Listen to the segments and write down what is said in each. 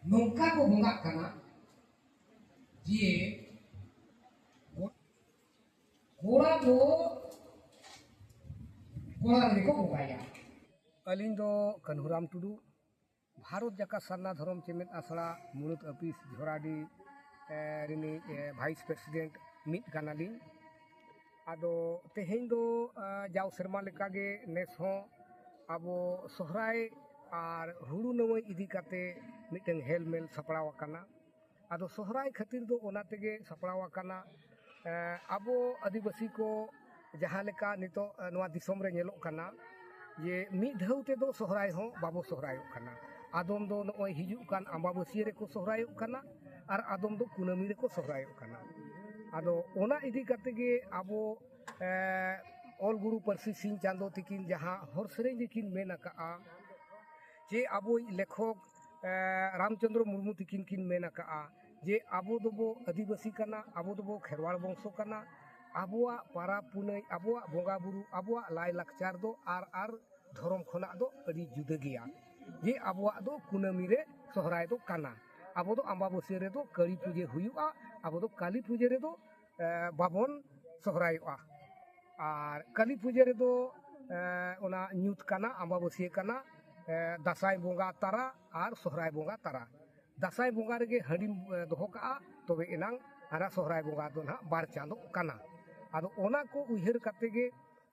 nongka ko bongak kana je kora do kora reko bongaya अलिंग दो कन्हुराम टुडू भारत जाका सरना धर्म चेमेद आसड़ा मुनुत office झोराडी Rini vice president मिट कानालिंग आदो तेहें दो जाव सेरमा लेकागे नेस हो आबो सोहराय आर हुड़ू नवई इदी काते मिटन हेलमेल सपड़ाव काना आदो सोहराय खातिर दो ओना तेगे सपड़ाव काना आबो आदिवासी को जहाँ लेका नितो नवा दिसोम रे नेलोक काना ये मिट ढाउ ते दो सोहराय हो बाबो सोहरायोक काना आदम दो नोय हिजुक कान अम्बाबसिया रे को सोहरायोक काना आर आदम दो कुनामी रे को सोहरायोक काना आदो ओना इदी काते गे आबो ऑल गुरु परसी सिंह चांदो तिकिन जहाँ हर सेरें जिकिन मेन आका जे आबो लेखक रामचंद्र मुर्मू तिकिन किन मेन आका जे आबो दोबो आदिवासी काना आबो दोबो खेरवाड़ वंशो काना आबोआ पारा पुनई आबोआ बोंगा बुरु आबोआ लाई लाकचार दो आर धर्म खोना दो अड़ी जुदा गया जे आबोआ दो कुनामी रे सोहराय दो काना आबो दो अम्बाबसिया रे दो कड़ी पूजे हुयुआ आबो दो काली पूजे रे दो बाबन सोहरायोआ और काली पूजे रे दो ओना न्यूत काना अम्बाबसिया काना दासाई बोंगा तारा और सोहराय बोंगा तारा दासाई बोंगा रे हड़ी दोहो का तबे एनांग आरा सोहराय बोंगा दो ना बार चांदो काना आदो ओना को उहर काते गे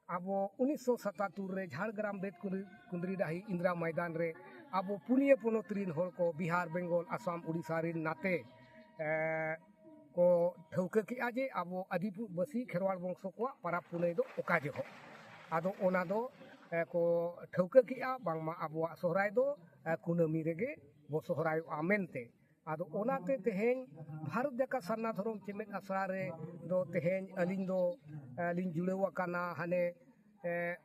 आबो 1977 रे झाड़ग्राम बेत कुंदरी डाही इंदिरा मैदान रे आबो पुनिया पोनोत रिन होर को बिहार बेंगल आसाम उड़ीसा रिन नाते को ठौका किया जे आबो आदिवासी खेरवाड़ वंशो को पारा पुनई दो ओका जे हो आदो ओना दो को ठौका किया बांगमा आबोआ सोहराय दो कुनामी रेगे बो सोहराय आमेनते आदो ओनाते तेहें भारत जाका सरना धर्म चेमेद आसड़ा रे दो तेहें अलिंग जुड़ेवा काना हाने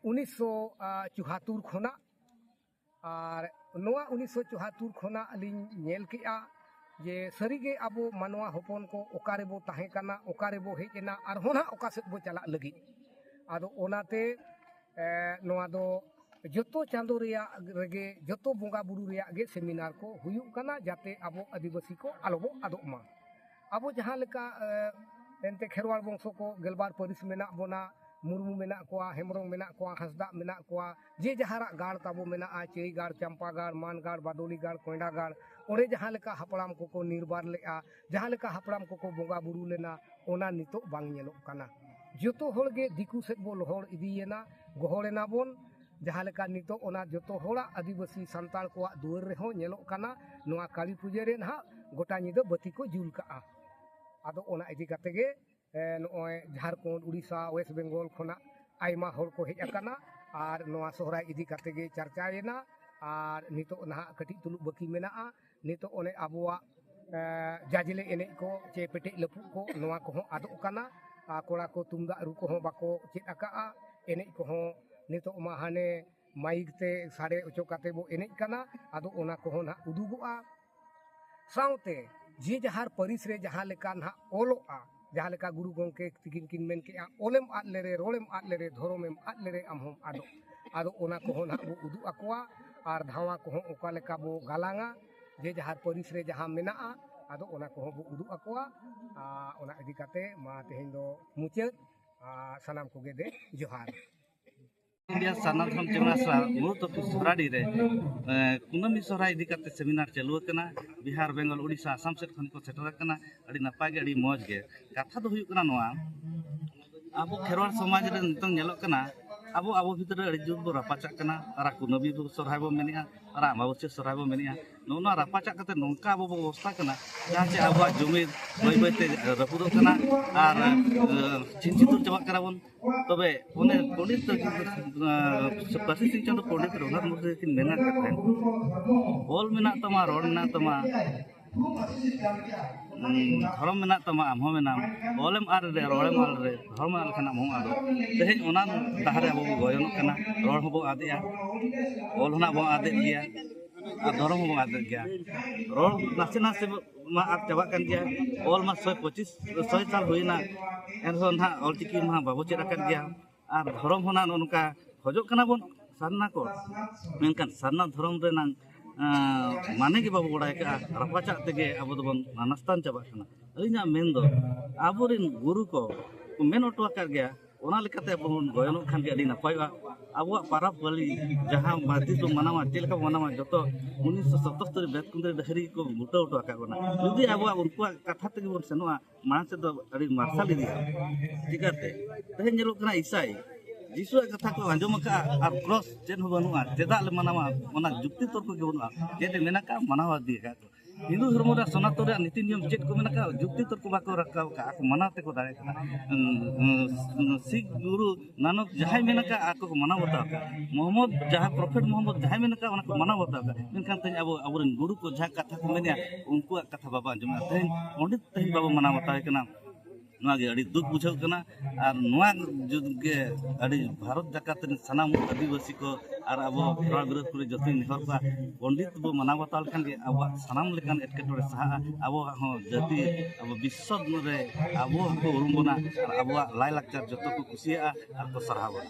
1974 खोना और नोआ 1974 खोना अलिंग नेल किया जे सरीगे आबो मानवा होपन को ओकारे बो ताहे काना ओकारे बो हेजना आर होना ओका सेद बो चला लगी आदो ओनाते नोआ दो जोतो चांदो रिया रेगे जोतो बोंगा बुरु रिया गे सेमिनार को हुयुक काना जाते आबो आदिवासी को आलोबो आदोमा आबो जहाँ लेका एनते खेरवाड़ वंशो को गेलबार परिस मेना बोना मुर्मू मेना कोआ हेमरंग मेना कोआ हंसदा मेना कोआ जे जहारा गाड़ ताबो मेना चेई गाड़ चंपा गाड़ मान गाड़ बादोली गाड़ कोयडा गाड़ ओरे जहाँ लेका हपड़ाम को निर्बार लेआ जहाँ लेका हपड़ाम को बोंगा बुरु लेना ओना नितो बांग नेलोक काना जोतो होड़ गे दिकु सेद बो लोहड़ इदियेना गोहड़ेना बोन जहाँ लेका नितो ओना जोतो होड़ा आदिवासी सांताल को दुआर रे हो नेलोक काना नोआ काली पूजा रे ना गोटा निदो बती को जुल काआ आदो ओना इदी काते गे नोय झारखंड उड़ीसा वेस्ट बेंगल खोना आयमा होड़ को हेज आकाना आर नोआ सोहराय इदी काते गे चर्चायेना आर नितो ना कटी तुलुक बाकी मेना नितो ओने आबोआ जाजिले एने को चे पेटे लपु को नोआ को हो आदो काना कोड़ा को तुमदा रु को हो बाको चेद आका एने को हो नितो मा हाने माइक ते साड़े ओचो काते बो एने काना आदो ओना को हो ना उदुगोआ साउते जे जहार परिस रे जहाँ लेका ना ओलोआ जहाँ लेका गुरु गंके तिकिन किन मेन के ओलेम आद लेरे रोलेम आद लेरे धोरोमेम आद लेरे आमहोम आदो आदो ओना को हो ना बो उदु आकोआ आर धावा को हो ओका लेका बो गालांगा जे जहार परिस रे जहाँ मेना आदो ओना को हो बो उदु आकोआ ओना इदी काते मा तेहें दो मुचाद सनाम को गे दे जोहार इंडिया सरना धर्म चेमेद आसड़ा मुरुत अफिस झोराडी रे कुनामी सोहराय इदी काते सेमिनार चालू कना बिहार बेंगल उड़ीसा आसाम सेट खन को सेटर कना अड़ी नपाय गे अड़ी मौज गे कथा दो हुयु कना नोआ आबो खेरवाड़ समाज रे नितंग नेलोक कना आबो आबो भीतर अड़ी जुग बो रापाचाक कना आरा कुनामी बो सोहराय बो मेनिया आरा अम्बाबसिया सोहराय बो मेनिया नोना रापाचाक काते नोंका आबो बो व्यवस्था कना जहाँ चे आबो जुमी बय बयते रपुदो कना आर चिंचितुर चाबाक कना बोन तबे ओने पंडित परसी सिंह चांदो पंडित रघुनाथ मुर्मू किन मेना कते बोल मेना तमा रोड मेना तमा धर्म मेना तमा आम हो मेना ओलेम आर रे रोड़ेम आर रे धर्म आर खाना मो आदो तेहे ओना ताहारे आबो गोयन कना रोड होबो आदिया ओल होना बो आदे गया और धर्म होबो आदे गया रोड नासे नासे मा आद चाबा कान गया ओल मा 125 साल हुईना एनहो ना ओल चिकी मा बाबू चेरा कान गया और धर्म होना नोनका खोजो कना बोन सरना को मेनकान सरना धर्म रे नां माने के बाबू बड़ा का रपाचा तेगे अब दोबन नास्तान चाबा कना अलिना मेन दो आबोरिन गुरु को मेन ऑटो कर गया ओना लेकाते बन गयनो खान के अडी नपायवा अब पाराब वाली जहाँ बाती तो मनावा चेलका मनावा जो 1977 बेतकुंदरी डहरी को मुटा उठो आकागोना जुदी अब उनको कथा तक बन सेनोआ मानस तो अडी मार्शल इदी चिकाते तहे नेलो कना ईसाई जिसु कथा को आंजम का और क्रॉस चेन बनुआ चेदा ले मनावा मना जुक्ति तर्क के बनुआ जेते मेनाका मनावा दिया का हिंदू धर्म रे सनातन रे नीति नियम चेक को मेनाका जुक्ति तर्क बाको रखा का आको मनाते को दाड़े का सिख गुरु नानक जहां मेनाका आको को मना बताओ का मोहम्मद जहां प्रोफेट मोहम्मद जहां मेनाका उना को मना बताओ का मेनखान तई अब अबरन गुरु को जहां कथा को मेनिया उनको कथा बाबा आंजम तई पंडित तई बाबा मना बताए कना दुख बुझाव और भारत जाकात सानाम आदिवासी को और अब थोड़ा विरोध को जो नेहर को पंडित बो मना बताल अब सानाम लेकान एटकेटोड़े सहा अब जाति अब विश्व अब को उरुम बना और अब लाई लाकचार जो को कुसिया और को सराहबा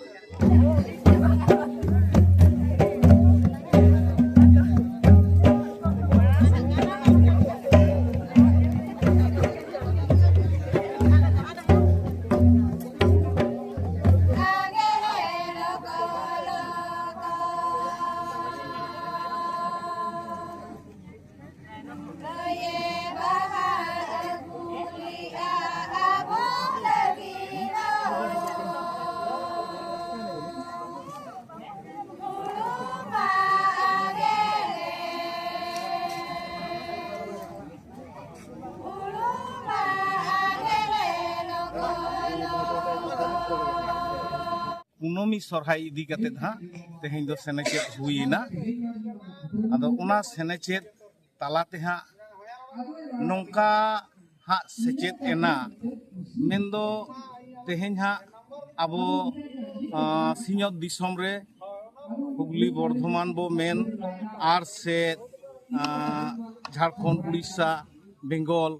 कुनमी सरहाय इदी कते धा तेहें दो सेनेचेत हुईना आदो उना सेनेचेत तालाते हा नोंका हा सेचेत एना मेंदो तेहें हा अबो सिंहत दिसम रे हुगली बर्धमान बो मेन आर से झारखंड उड़ीसा बेंगल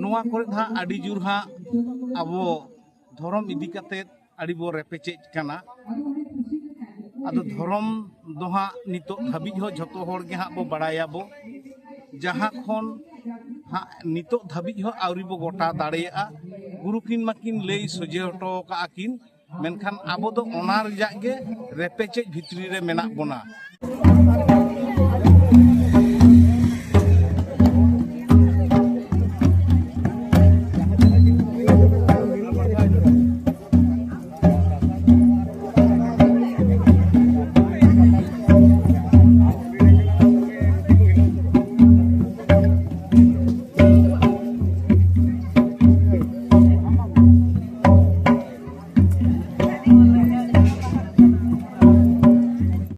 नोआ करे धा आडी जुर हा अबो धर्म इदी कते आड़ी बो रेपेचे काना आदो धर्म दो हाँ नितो धाबी हो झतो होड़ के हाँ बो बड़ाया बो जहाँ खन हाँ नितो धाबी हो आउरी बो गोटा दाड़ेया गुरु किन माकिन लई सोजे हटो का आकिन मेनखान आबो दो ओना रिजा गे रेपेचे भितरी रे मेना बोना।